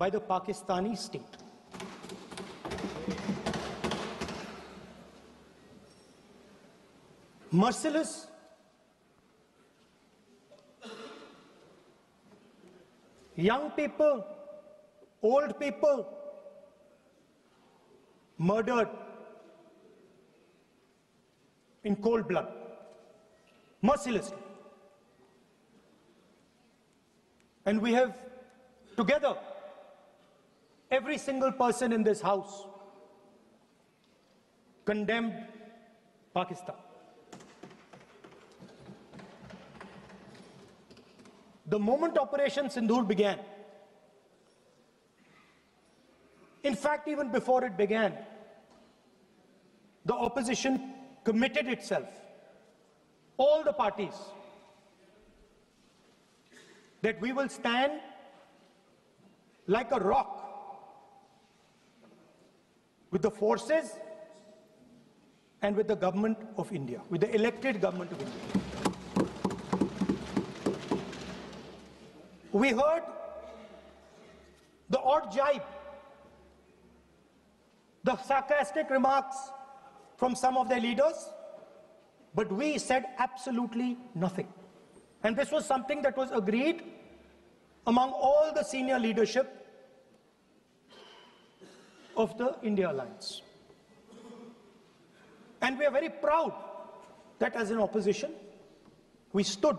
by the Pakistani state. Merciless, young people, old people murdered in cold blood, mercilessly. And we have together, every single person in this house, condemned Pakistan. The moment Operation Sindoor began, in fact, even before it began, the opposition committed itself, all the parties, that we will stand like a rock with the forces and with the government of India, with the elected government of India. We heard the odd jibe, the sarcastic remarks from some of their leaders, but we said absolutely nothing. And this was something that was agreed among all the senior leadership of the India Alliance. And we are very proud that as an opposition, we stood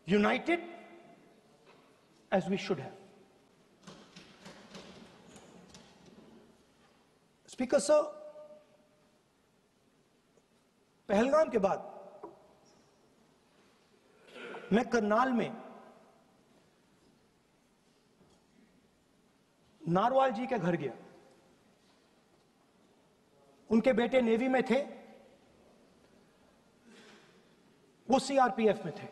united as we should have. Speaker sir, Pahalgam के बाद मैं करनाल में narwhal जी के घर गया। उनके बेटे navy में थे, वो सीआरपीएफ में थे।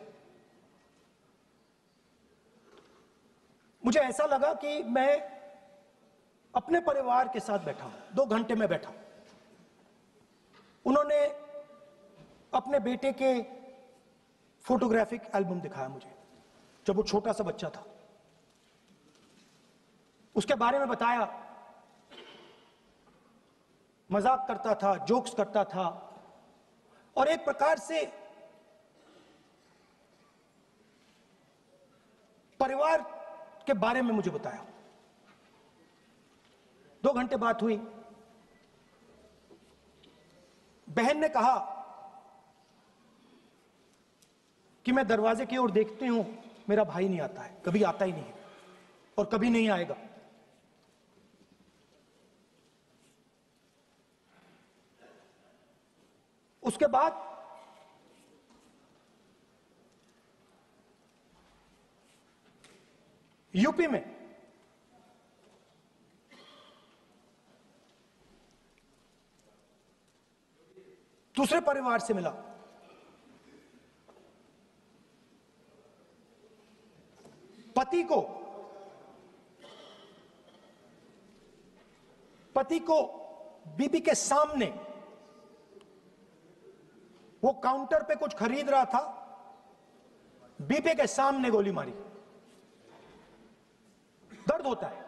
मुझे ऐसा लगा कि मैं अपने परिवार के साथ बैठा हूं। 2 घंटे में बैठा। उन्होंने अपने बेटे के फोटोग्राफिक एल्बम दिखाया मुझे, जब वो छोटा सा बच्चा था। उसके बारे में बताया, मजाक करता था, जोक्स करता था, और एक प्रकार से परिवार के बारे में मुझे बताया। 2 घंटे बात हुई। बहन ने कहा कि मैं दरवाजे की ओर देखती हूं, मेरा भाई नहीं आता है, कभी आता ही नहीं है और कभी नहीं आएगा। उसके बाद यूपी में दूसरे परिवार से मिला। पति को बीबी के सामने, वो काउंटर पे कुछ खरीद रहा था, बीबी के सामने गोली मारी। दर्द होता है,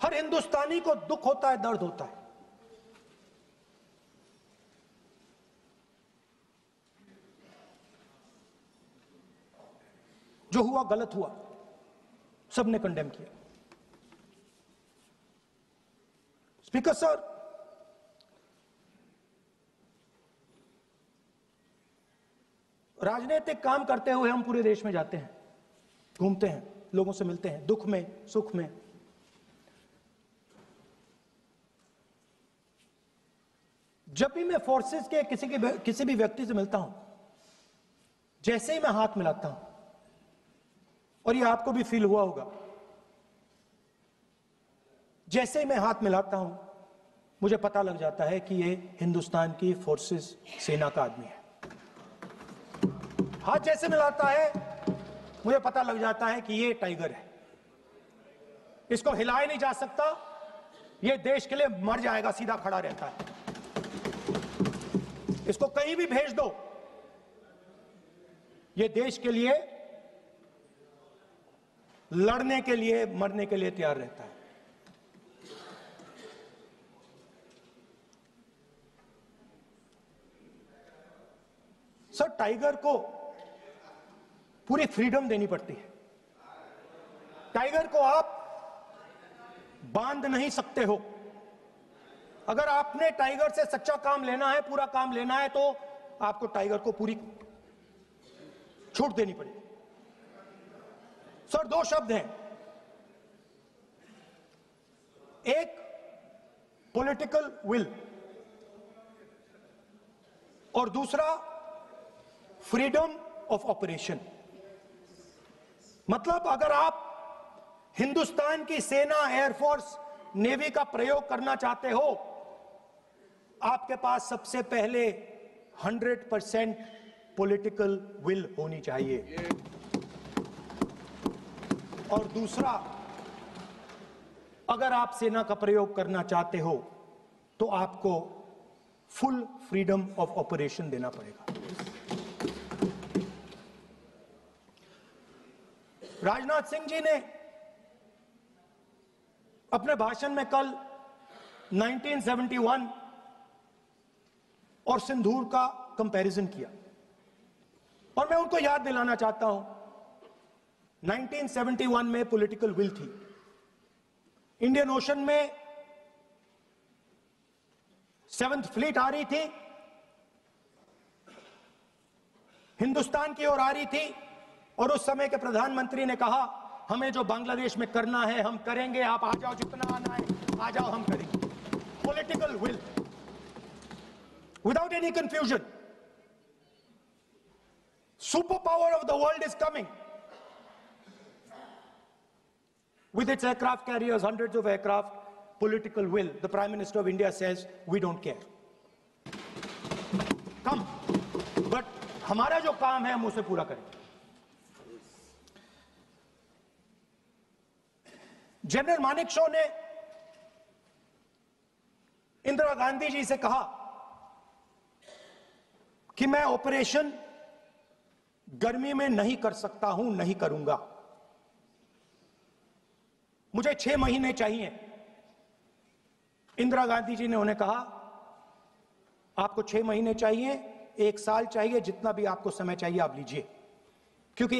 हर हिंदुस्तानी को दुख होता है, दर्द होता है। जो हुआ गलत हुआ, सबने कंडेम किया। स्पीकर सर, राजनीतिक काम करते हुए हम पूरे देश में जाते हैं, घूमते हैं, लोगों से मिलते हैं, दुख में, सुख में। जब भी मैं फोर्सेस के किसी भी व्यक्ति से मिलता हूं, जैसे ही मैं हाथ मिलाता हूं, और ये आपको भी फील हुआ होगा, जैसे ही मैं हाथ मिलाता हूं, मुझे पता लग जाता है कि ये हिंदुस्तान की फोर्सेस, सेना का आदमी है। हाथ जैसे मिलाता है, मुझे पता लग जाता है कि ये टाइगर है, इसको हिलाया नहीं जा सकता, ये देश के लिए मर जाएगा, सीधा खड़ा रहता है। इसको कहीं भी भेज दो, ये देश के लिए लड़ने के लिए, मरने के लिए तैयार रहता है। सर, टाइगर को पूरी फ्रीडम देनी पड़ती है। टाइगर को आप बांध नहीं सकते हो। अगर आपने टाइगर से सच्चा काम लेना है, पूरा काम लेना है, तो आपको टाइगर को पूरी छूट देनी पड़ेगी। सर, दो शब्द हैं, एक पॉलिटिकल विल और दूसरा फ्रीडम ऑफ ऑपरेशन। मतलब अगर आप हिंदुस्तान की सेना, एयरफोर्स, नेवी का प्रयोग करना चाहते हो, आपके पास सबसे पहले 100% पॉलिटिकल विल होनी चाहिए, और दूसरा, अगर आप सेना का प्रयोग करना चाहते हो तो आपको फुल फ्रीडम ऑफ ऑपरेशन देना पड़ेगा। राजनाथ सिंह जी ने अपने भाषण में कल 1971 और सिंदूर का कंपैरिजन किया, और मैं उनको याद दिलाना चाहता हूं, 1971 में पॉलिटिकल विल थी। इंडियन ओशन में 7th फ्लीट आ रही थी, हिंदुस्तान की ओर आ रही थी, और उस समय के प्रधानमंत्री ने कहा, हमें जो बांग्लादेश में करना है हम करेंगे, आप आ जाओ, जितना आना है आ जाओ, हम करेंगे। Political will, without any confusion. Superpower of the world is coming with its aircraft carriers, hundreds of aircraft. Political will. The Prime Minister of India says, we don't care. Come, but हमारा जो काम है हम उसे पूरा करेंगे। General Manekshaw ने इंदिरा गांधी जी से कहा कि मैं ऑपरेशन गर्मी में नहीं कर सकता हूं, नहीं करूंगा, मुझे 6 महीने चाहिए। इंदिरा गांधी जी ने उन्हें कहा, आपको 6 महीने चाहिए, 1 साल चाहिए, जितना भी आपको समय चाहिए आप लीजिए, क्योंकि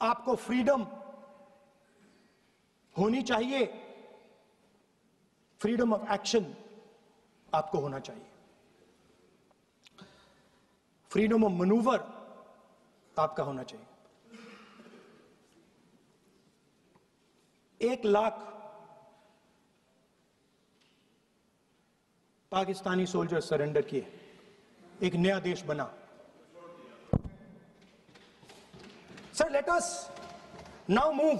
आपको फ्रीडम होनी चाहिए, फ्रीडम ऑफ एक्शन आपको होना चाहिए, फ्रीडम ऑफ मैनूवर आपका होना चाहिए। 1 लाख पाकिस्तानी सोल्जर सरेंडर किए, एक नया देश बना। Sir, let us now move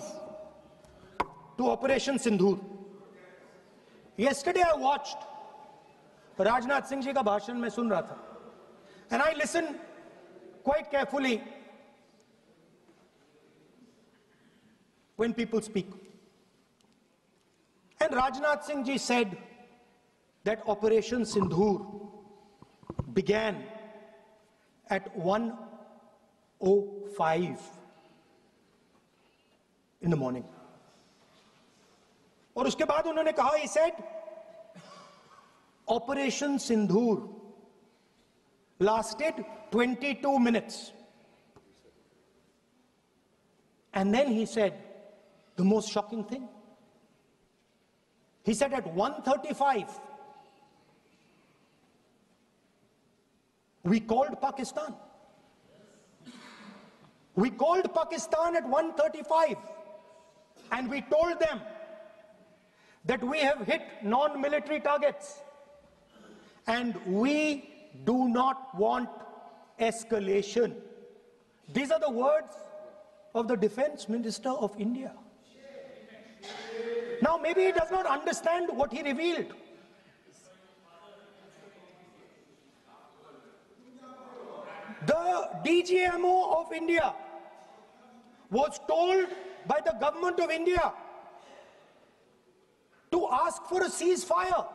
to operation Sindoor. Yesterday I watched, Rajnath Singh ji का भाषण में सुन रहा था, and I listened quite carefully when people speak. And Rajnath Singh ji said that Operation Sindoor began at 1:05 in the morning. और उसके बाद उन्होंने कहा, he said, Operation Sindoor lasted 22 minutes. And then he said the most shocking thing. He said at 1:35, we called Pakistan. We called Pakistan at 1:35 and we told them that we have hit non-military targets and we do not want escalation. These are the words of the Defense Minister of India. Now maybe he does not understand what he revealed. The DGMO of India was told by the government of India to ask for a ceasefire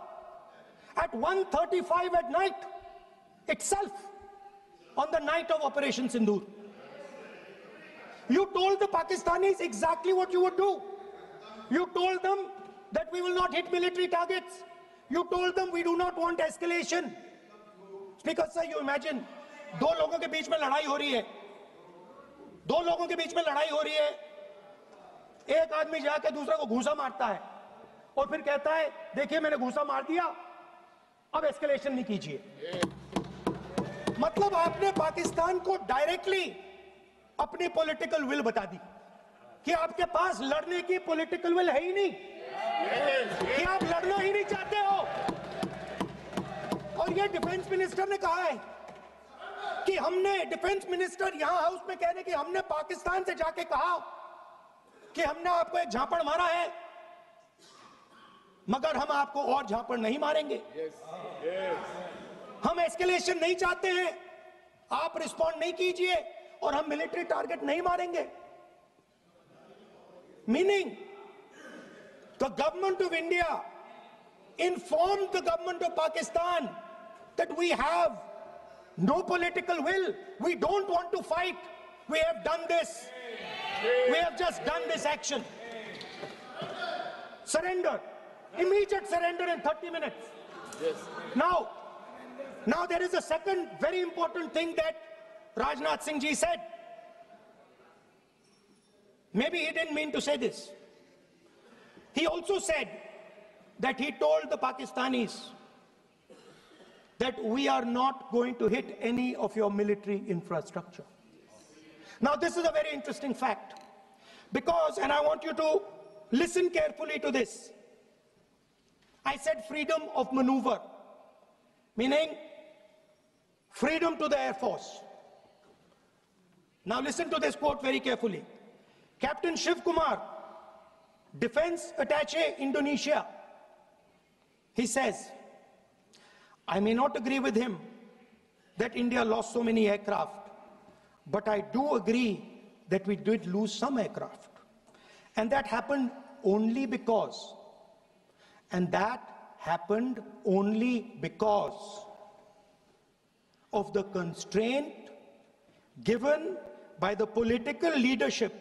at 1:35 at night itself, on the night of Operation Sindoor. You told the Pakistanis exactly what you would do. You told them that we will not hit military targets. You told them we do not want escalation. Speaker sir, you imagine, दो लोगों के बीच में लड़ाई हो रही है, दो लोगों के बीच में लड़ाई हो रही है, एक आदमी जाके दूसरे को घूंसा मारता है और फिर कहता है देखिए मैंने घूंसा मार दिया, अब एस्केलेशन नहीं कीजिए। मतलब आपने पाकिस्तान को डायरेक्टली अपनी पॉलिटिकल विल बता दी कि आपके पास लड़ने की पॉलिटिकल विल है ही नहीं, कि आप लड़ना ही नहीं चाहते हो। और ये डिफेंस मिनिस्टर ने कहा है कि हमने, डिफेंस मिनिस्टर यहां हाउस में कह रहे कि हमने पाकिस्तान से जाके कहा कि हमने आपको एक झापड़ मारा है, मगर हम आपको और झापड़ नहीं मारेंगे। हम एस्केलेशन नहीं चाहते हैं, आप रिस्पॉन्ड नहीं कीजिए और हम मिलिट्री टारगेट नहीं मारेंगे। Meaning the government of India informed the government of Pakistan that we have no political will. We don't want to fight. We have done this. We have just done this action. Surrender. Immediate surrender in 30 minutes. Yes. Now there is a second very important thing that Rajnath Singh ji said. Maybe he didn't mean to say this. He also said that he told the Pakistanis that we are not going to hit any of your military infrastructure. Now this is a very interesting fact, because, and I want you to listen carefully to this, I said freedom of maneuver, meaning freedom to the Air Force. Now listen to this quote very carefully. Captain Shiv Kumar, Defense Attaché, Indonesia, he says, I may not agree with him that India lost so many aircraft, but I do agree that we did lose some aircraft. And that happened only because, of the constraint given by the political leadership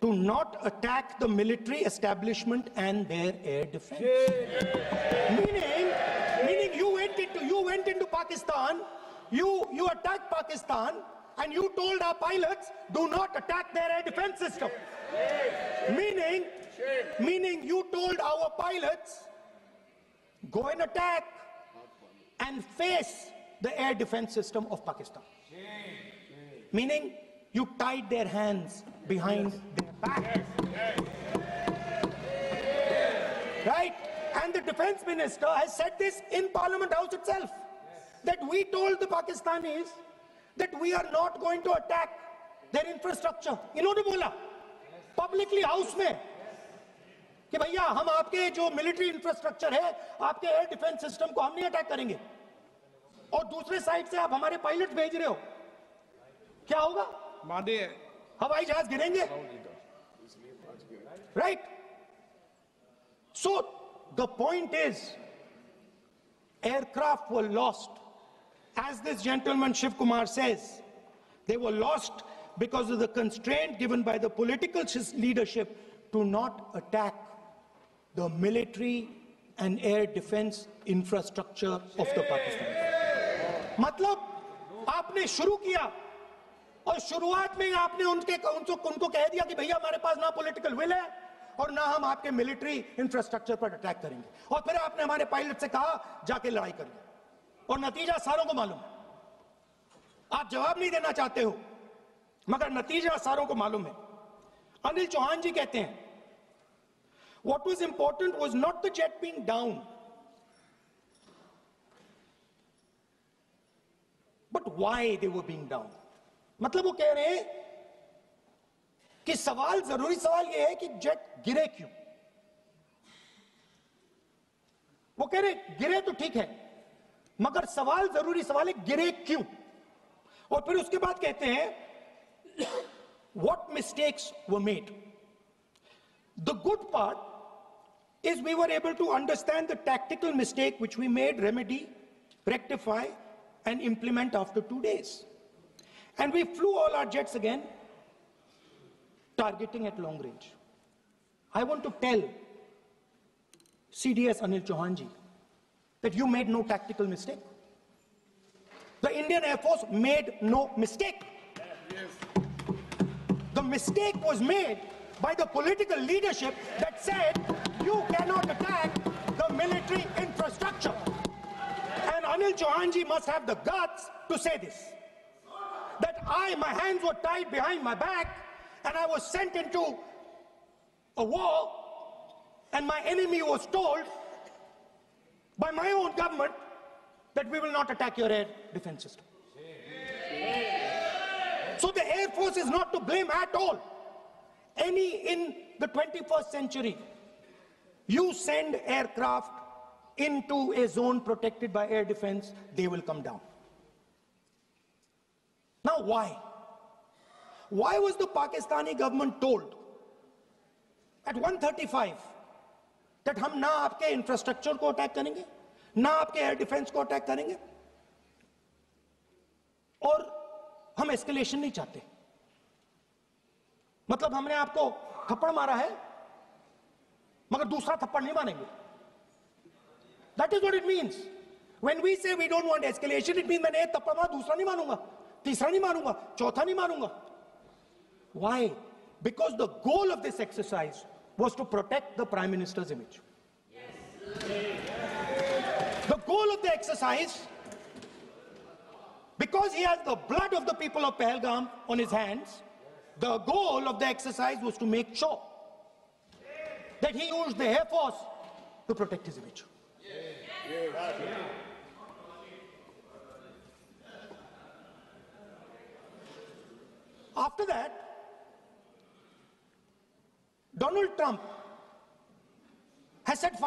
to not attack the military establishment and their air defense. Meaning you went into Pakistan, you attacked Pakistan, and you told our pilots, do not attack their air defense system. Meaning you told our pilots, go and attack and face the air defense system of Pakistan. Meaning you tied their hands behind their back. Right? And the defense minister has said this in Parliament House itself, that we told the Pakistanis that we are not going to attack their infrastructure. इन्होंने बोला publicly house में कि भैया हम आपके जो military infrastructure है, आपके air defense system को हम नहीं attack करेंगे, और दूसरे साइड से आप हमारे पायलट भेज रहे हो, क्या होगा? हवाई जहाज गिरेंगे, right? So the point is, aircraft were lost, as this gentleman Shiv Kumar says, they were lost because of the constraint given by the political leadership to not attack the military and air defense infrastructure of the Pakistan. मतलब आपने शुरू किया और शुरुआत में आपने उनको कह दिया कि भैया हमारे पास ना पॉलिटिकल विल है और ना हम आपके मिलिट्री इंफ्रास्ट्रक्चर पर अटैक करेंगे, और फिर आपने हमारे पायलट से कहा जाके लड़ाई करिए, और नतीजा सारों को मालूम है। आप जवाब नहीं देना चाहते हो, मगर नतीजा सारों को मालूम है। अनिल चौहान जी कहते हैं, what was important was not the jet being down, but why they were being down. मतलब वो कह रहे हैं कि जरूरी सवाल ये है कि जेट गिरे क्यों। वो कह रहे गिरे तो ठीक है, मगर जरूरी सवाल है गिरे क्यों। और फिर उसके बाद कहते हैं what mistakes were made. The good part is we were able to understand the tactical mistake which we made, remedy, rectify and implement after 2 days. And we flew all our jets again. targeting at long range. I want to tell CDS Anil Chauhan ji that you made no tactical mistake. The Indian Air Force made no mistake. The mistake was made by the political leadership that said you cannot attack the military infrastructure. And Anil Chauhan ji must have the guts to say this. That my hands were tied behind my back and I was sent into a war and my enemy was told by my own government that we will not attack your air defense system. So the Air Force is not to blame at all. In the 21st century, you send aircraft into a zone protected by air defense, they will come down. Now why? Why was the Pakistani government told at 1:35 that हम ना आपके infrastructure को attack करेंगे, ना आपके air defence को attack करेंगे, और हम एस्केलेशन नहीं चाहते? मतलब हमने आपको थप्पड़ मारा है मगर दूसरा थप्पड़ नहीं मारेंगे. That is what it means. When we say we don't want escalation, it means मैंने एक थप्पड़ मारा, दूसरा नहीं मारूंगा, तीसरा नहीं मारूंगा, चौथा नहीं मारूंगा. Why? Because the goal of this exercise was to protect the Prime Minister's image. The goal of the exercise, because he has the blood of the people of Pahalgam on his hands, the goal of the exercise was to make sure that he used the Air Force to protect his image. After that, Donald Trump has said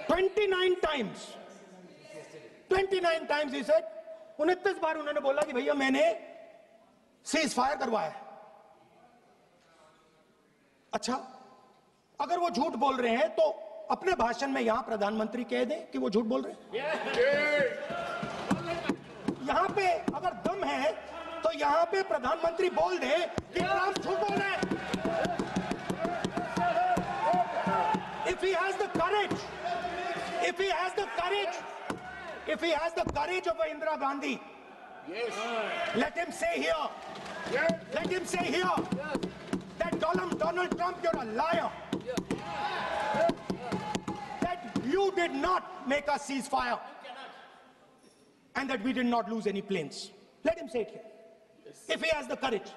29 times. 29 times he said, 29 बार उन्होंने बोला कि भैया मैंने cease fire करवाया है. अच्छा, अगर वो झूठ बोल रहे हैं तो अपने भाषण में यहां प्रधानमंत्री कह दें कि वो झूठ बोल रहे हैं. यहां पे अगर दम है तो यहां पे प्रधानमंत्री बोल दे कि ट्रंप झूठ बोल रहे हैं. If he has the courage, if he has the courage of Indira Gandhi, let him say here, that Donald Trump, you're a liar. That you did not make a ceasefire and that we did not lose any planes. Let him say it here. If he has the courage.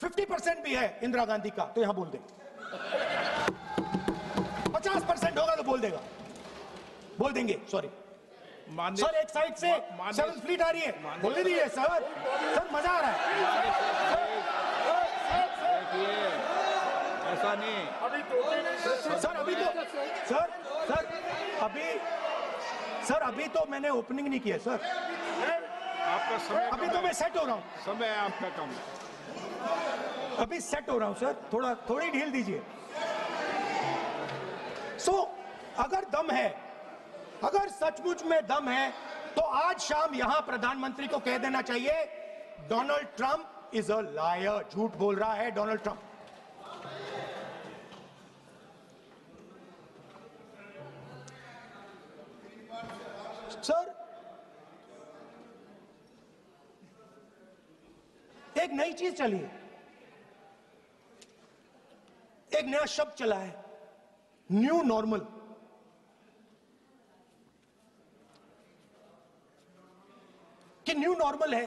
50% भी है इंदिरा गांधी का तो यहां बोल दे. 50% होगा तो बोल देंगे. सॉरी सर, एक साइड से 7th फ्लीट आ रही है, बोल दीजिए सर मजा आ रहा है. ऐसा नहीं अभी तो मैंने ओपनिंग नहीं किया सर. आपका समय अभी तो मैं सेट हो रहा हूं. समय आपका कम. अभी सेट हो रहा हूं सर, थोड़ी ढील दीजिए. अगर दम है, अगर सचमुच में दम है तो आज शाम यहां प्रधानमंत्री को कह देना चाहिए Donald Trump is a liar. झूठ बोल रहा है डोनाल्ड ट्रंप. सर, एक नई चीज चली है, एक नया शब्द चला है, न्यू नॉर्मल. कि न्यू नॉर्मल है.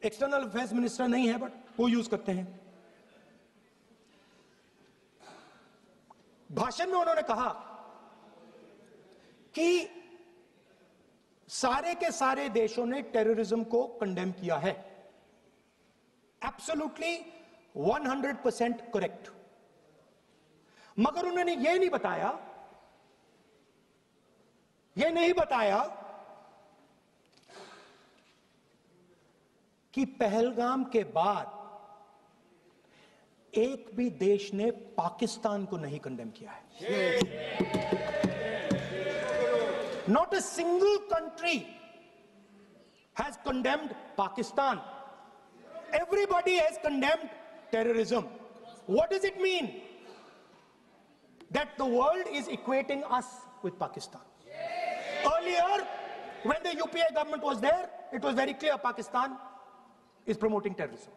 एक्सटर्नल अफेयर्स मिनिस्टर नहीं है बट वो यूज करते हैं. भाषण में उन्होंने कहा कि सारे के सारे देशों ने टेररिज्म को कंडेम किया है. Absolutely 100% correct. मगर उन्होंने यह नहीं बताया कि पहलगाम के बाद एक भी देश ने पाकिस्तान को नहीं कंडेम किया है. Not a single country has condemned Pakistan. Everybody has condemned terrorism. What does it mean? That the world is equating us with Pakistan. Earlier, when the UPA government was there, it was very clear Pakistan is promoting terrorism.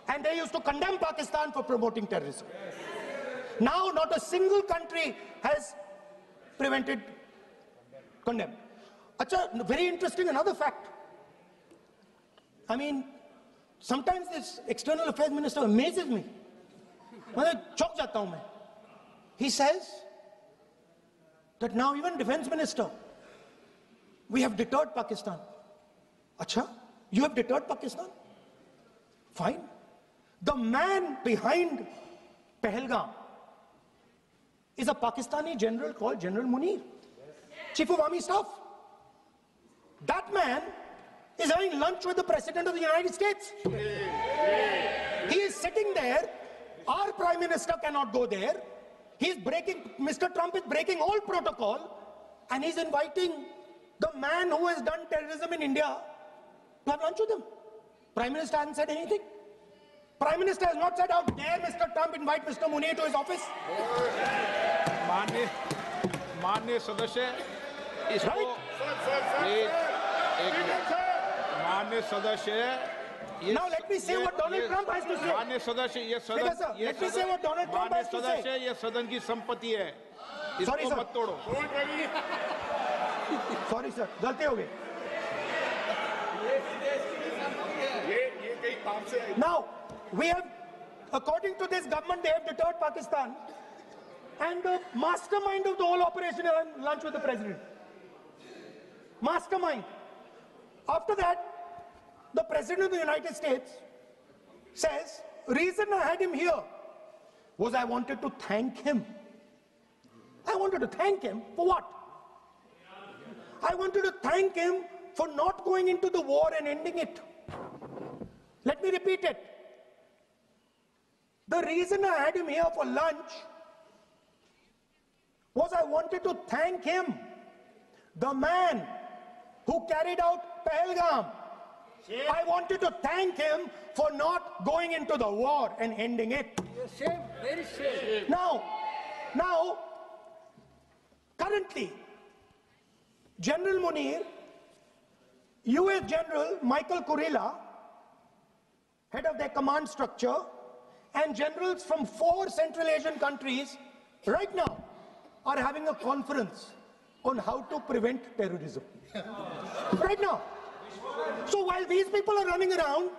And they used to condemn Pakistan for promoting terrorism. Now, not a single country has condemned. Acha, very interesting, another fact. I mean, sometimes this external affairs minister amazes me. He says that now even defense minister, we have deterred Pakistan. Acha, you have deterred Pakistan? Fine. The man behind Pahalgam is a Pakistani general called General Munir, Chief of Army Staff. That man is having lunch with the President of the United States. He is sitting there. Our Prime Minister cannot go there. Mr. Trump is breaking all protocol, and he's inviting the man who has done terrorism in India to have lunch with him. Prime Minister hasn't said anything. Prime Minister has not said, how dare Mr. Trump invite Mr. Munir to his office? माननीय सदस्य इसको माननीय सदस्य Now let me say what Donald Trump has to say. माननीय सदस्य ये सदन let me say what Donald Trump has to say. सदस्य ये सदन की संपत्ति है, इसको मत तोड़ो. Sorry sir, गलती हो गई. Now we have, according to this government, they have deterred Pakistan, and the mastermind of the whole operation is having lunch with the president. Mastermind. After that, the President of the United States says, reason I had him here was I wanted to thank him. I wanted to thank him for what? I wanted to thank him for not going into the war and ending it. Let me repeat it. The reason I had him here for lunch was I wanted to thank him, the man who carried out Pahalgam. I wanted to thank him for not going into the war and ending it. Shame, very shame. Now, currently, General Munir, US General Michael Kurilla, head of their command structure, and generals from 4 Central Asian countries right now are having a conference on how to prevent terrorism. Right now. So while these people are running around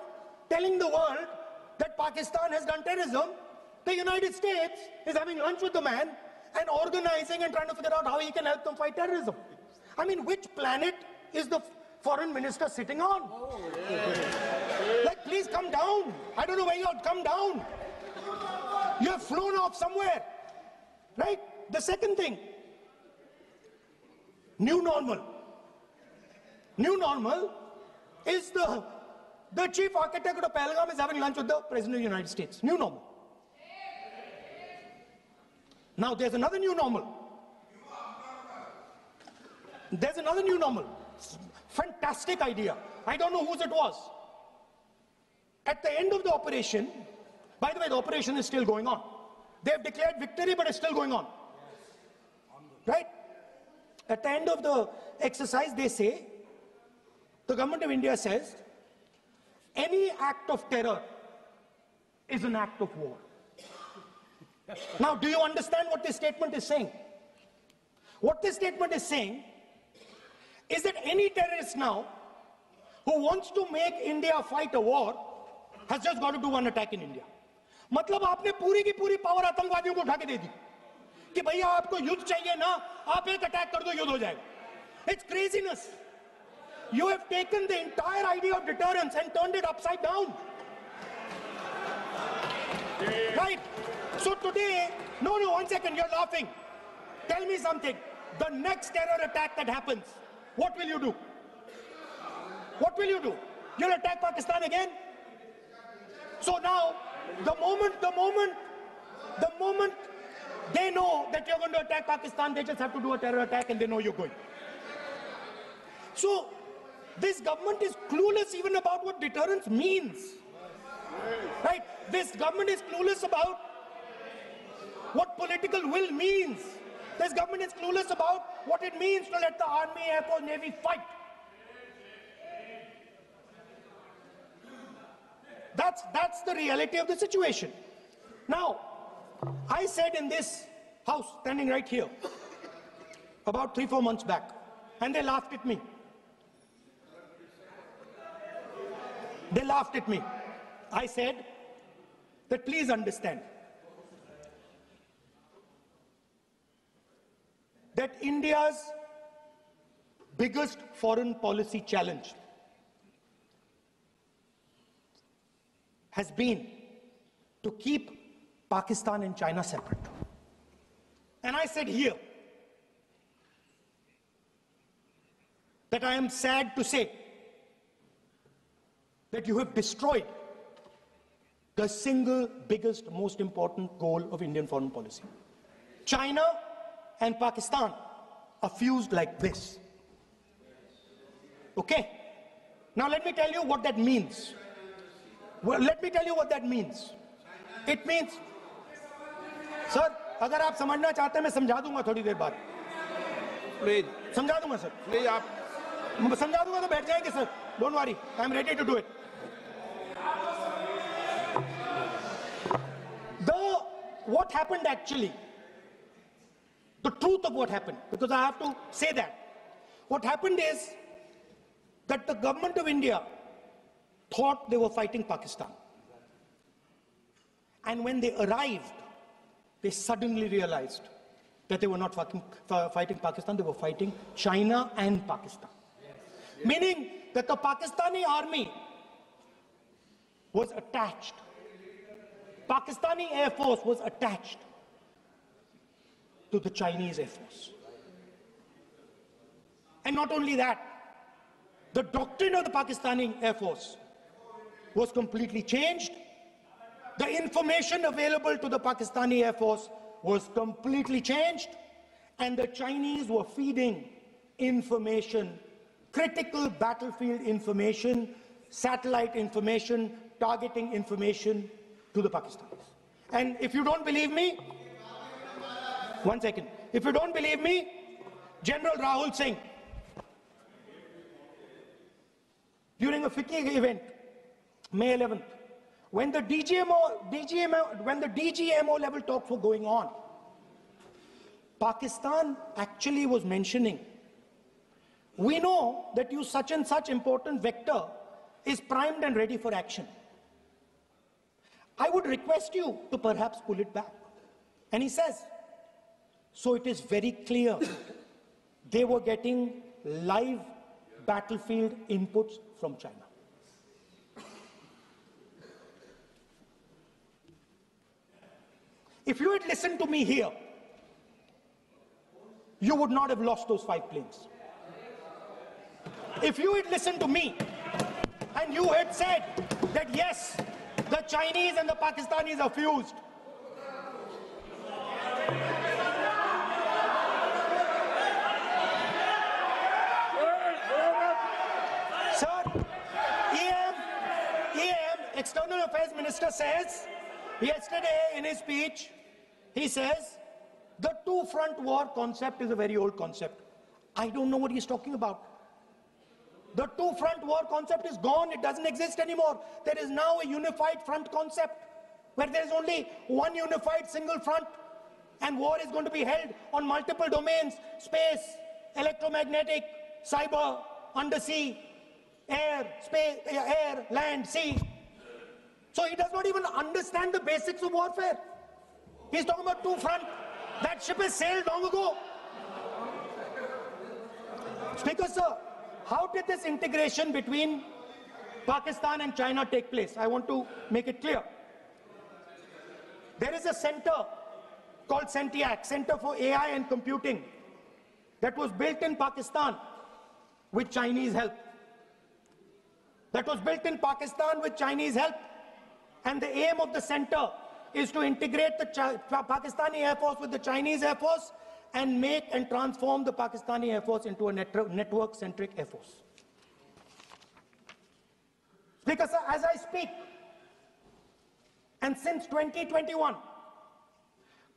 telling the world that Pakistan has done terrorism, the United States is having lunch with the man and organizing and trying to figure out how he can help them fight terrorism. I mean, which planet is the foreign minister sitting on? Like, please come down. I don't know where you are. Come down. You have flown off somewhere. Right? The second thing, new normal. New normal is the chief architect of Pahalgam is having lunch with the President of the United States. New normal. Now there's another new normal. There's another new normal. Fantastic idea. I don't know whose it was. At the end of the operation, by the way, the operation is still going on. They have declared victory, but it's still going on. Right? At the end of the exercise, they say, the government of India says, any act of terror is an act of war. Now, do you understand what this statement is saying? What this statement is saying is that any terrorist now who wants to make India fight a war has just got to do one attack in India. मतलब आपने पूरी की पूरी power आतंकवादियों को उठा के दे दी कि भैया आपको युद्ध चाहिए ना, आप एक अटैक कर दो, युद्ध हो जाएगा. It's craziness. You have taken the entire idea of deterrence and turned it upside down. Right? So today, no, one second, you're laughing. Tell me something. The next terror attack that happens, what will you do? What will you do? You'll attack Pakistan again? So now, the moment they know that you're going to attack Pakistan, they just have to do a terror attack and they know you're going. So, This government is clueless even about what deterrence means. Right? This government is clueless about what political will means. This government is clueless about what it means to let the Army, Air Force, Navy fight. That's the reality of the situation. Now, I said in this house, standing right here, about 3-4 months back, and they laughed at me. They laughed at me. I said that please understand that India's biggest foreign policy challenge has been to keep Pakistan and China separate. And I said here that I am sad to say that you have destroyed the single biggest, most important goal of Indian foreign policy. China and Pakistan are fused like this. Okay? Now let me tell you what that means. Well, let me tell you what that means. It means, sir, अगर आप समझना चाहते हैं मैं समझा दूंगा थोड़ी देर बाद. प्लीज समझा दूंगा सर. प्लीज आप समझा दूंगा तो बैठ जाएंगे sir. Don't worry, I am ready to do it. What happened actually, the truth of what happened, because I have to say that. What happened is that the government of India thought they were fighting Pakistan. And when they arrived, they suddenly realized that they were not fighting Pakistan, they were fighting China and Pakistan. Meaning that the Pakistani army was attached. Pakistani Air Force was attached to the Chinese Air Force. And not only that, the doctrine of the Pakistani Air Force was completely changed. The information available to the Pakistani Air Force was completely changed. And the Chinese were feeding information, critical battlefield information, satellite information, targeting information to the Pakistanis. And if you don't believe me, one second. If you don't believe me, General Rahul Singh, during a FICCI event, May 11th, when the DGMO level talks were going on, Pakistan actually was mentioning, we know that you such and such important vector is primed and ready for action. I would request you to perhaps pull it back. And he says, so it is very clear they were getting live battlefield inputs from China. If you had listened to me here, you would not have lost those 5 planes. If you had listened to me and you had said that yes, the Chinese and the Pakistanis are fused, sir, EM, External Affairs Minister says, yesterday in his speech, he says, the two-front war concept is a very old concept. I don't know what he's talking about. The two-front war concept is gone. It doesn't exist anymore. There is now a unified front concept where there is only one unified single front, and war is going to be held on multiple domains: space, electromagnetic, cyber, undersea, air, space, air, land, sea. So he does not even understand the basics of warfare. He's talking about two front. That ship has sailed long ago. Speaker, sir, how did this integration between Pakistan and China take place? I want to make it clear. There is a center called CENTIAC, Center for AI and Computing, that was built in Pakistan with Chinese help. That was built in Pakistan with Chinese help. And the aim of the center is to integrate the Pakistani Air Force with the Chinese Air Force and make and transform the Pakistani Air Force into a network-centric Air Force. Speaker, sir, as I speak, and since 2021,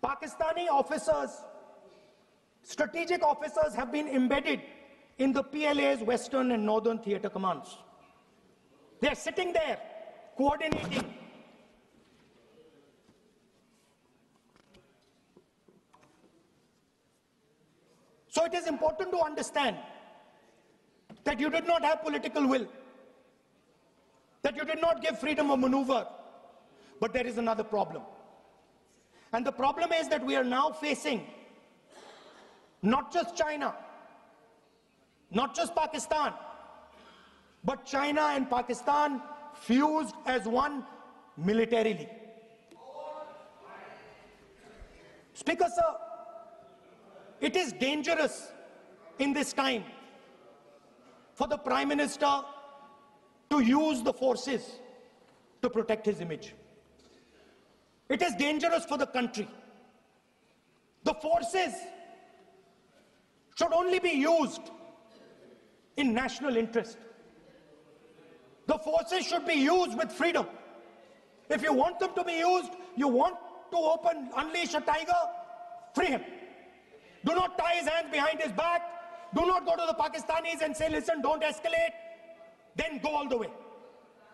Pakistani officers, strategic officers have been embedded in the PLA's Western and Northern Theatre Commands. They're sitting there, coordinating. So it is important to understand that you did not have political will, that you did not give freedom of maneuver, but there is another problem. And the problem is that we are now facing not just China, not just Pakistan, but China and Pakistan fused as one militarily. Speaker, sir, it is dangerous in this time for the Prime Minister to use the forces to protect his image. It is dangerous for the country. The forces should only be used in national interest. The forces should be used with freedom. If you want them to be used, you want to unleash a tiger, free him. Do not tie his hands behind his back. Do not go to the Pakistanis and say, listen, don't escalate. Then go all the way.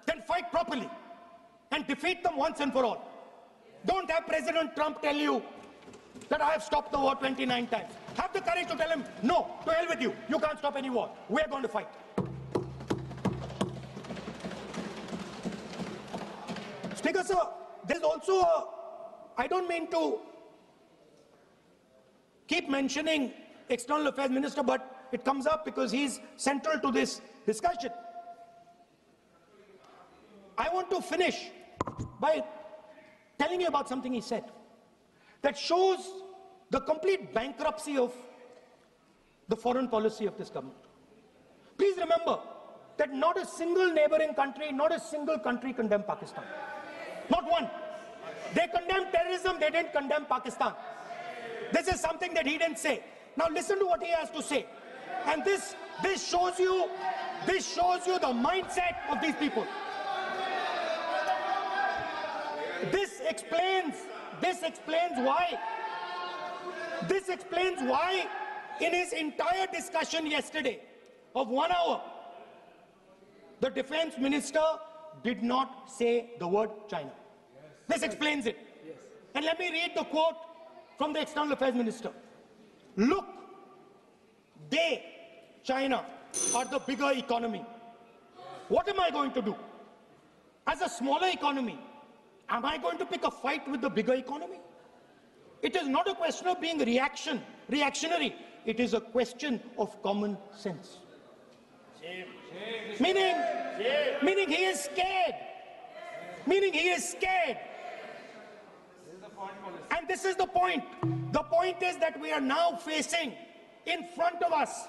Then fight properly and defeat them once and for all. Don't have President Trump tell you that I have stopped the war 29 times. Have the courage to tell him, no, to hell with you. You can't stop any war. We're going to fight. Speaker, sir, there's also I don't mean to keep mentioning External Affairs Minister, but it comes up because he's central to this discussion. I want to finish by telling you about something he said that shows the complete bankruptcy of the foreign policy of this government. Please remember that not a single neighboring country, not a single country condemned Pakistan. Not one. They condemned terrorism, they didn't condemn Pakistan. This is something that he didn't say. Now listen to what he has to say. And this shows you the mindset of these people. This explains why in his entire discussion yesterday of 1 hour, the defense minister did not say the word China. This explains it. And let me read the quote from the External Affairs Minister. Look, China, are the bigger economy. What am I going to do? As a smaller economy, am I going to pick a fight with the bigger economy? It is not a question of being reactionary. It is a question of common sense. Meaning he is scared. And this is the point. The point is that we are now facing in front of us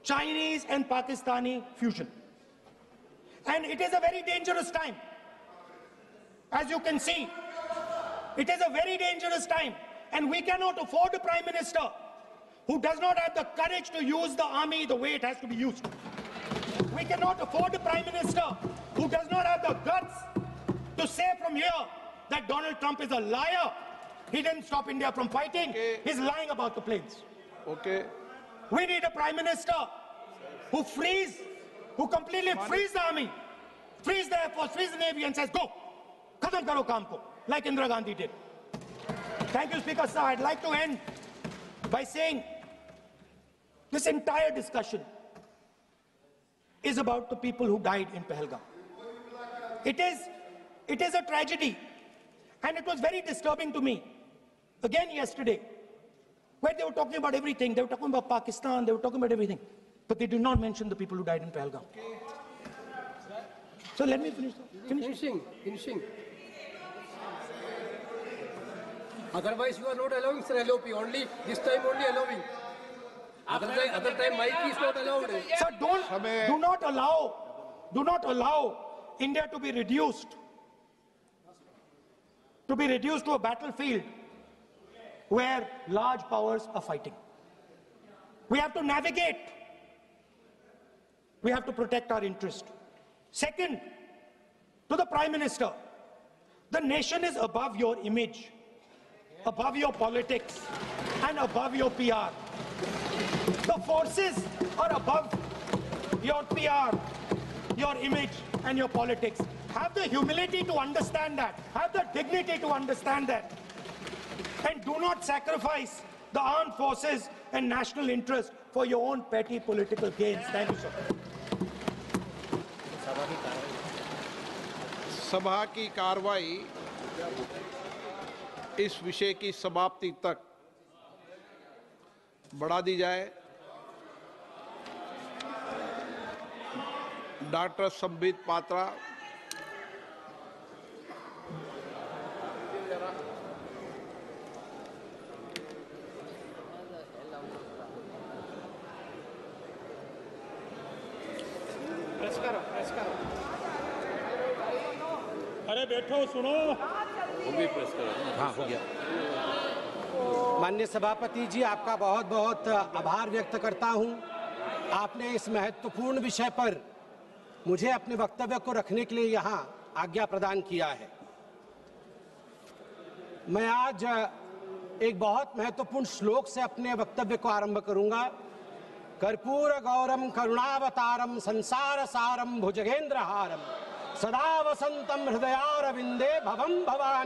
Chinese and Pakistani fusion. And it is a very dangerous time. As you can see, it is a very dangerous time. And we cannot afford a Prime Minister who does not have the courage to use the army the way it has to be used. We cannot afford a Prime Minister who does not have the guts to say from here that Donald Trump is a liar. He didn't stop India from fighting. Okay. He's lying about the planes. Okay. We need a Prime Minister who completely frees the army, frees the Air Force, frees the Navy and says, go, khatam karo kaam ko, like Indira Gandhi did. Thank you, Speaker, sir. I'd like to end by saying this entire discussion is about the people who died in Pahalgam. It is a tragedy, and it was very disturbing to me, again yesterday, where they were talking about everything. They were talking about Pakistan, they were talking about everything, but they did not mention the people who died in Pahalgam. So let me finish. Finishing. Otherwise, you are not allowing, sir, LOP. Only this time, only allowing. Other time, mic is not allowed. Sir, do not allow India to be reduced to a battlefield where large powers are fighting. We have to navigate We have to protect our interest. Second, to the Prime Minister, the nation is above your image, above your politics, and above your PR. The forces are above your PR, your image, and your politics. Have the humility to understand that. Have the dignity to understand that. And do not sacrifice the armed forces and national interest for your own petty political gains. Thank you, sir. सभा की कार्रवाई इस विषय की समाप्ति तक बढ़ा दी जाए। डॉक्टर संबित पात्रा। अरे बैठो सुनो। वो भी प्रेस करो। हाँ, हो गया। माननीय सभापति जी, आपका बहुत बहुत आभार व्यक्त करता हूं। आपने इस महत्वपूर्ण विषय पर मुझे अपने वक्तव्य को रखने के लिए यहां आज्ञा प्रदान किया है। मैं आज एक बहुत महत्वपूर्ण श्लोक से अपने वक्तव्य को आरंभ करूंगा। कर्पूर गौरम करुणावतारम संसार सारम भुजगेंद्र हारम सदा वसंतम हृदयारविंदे भवम भवानी।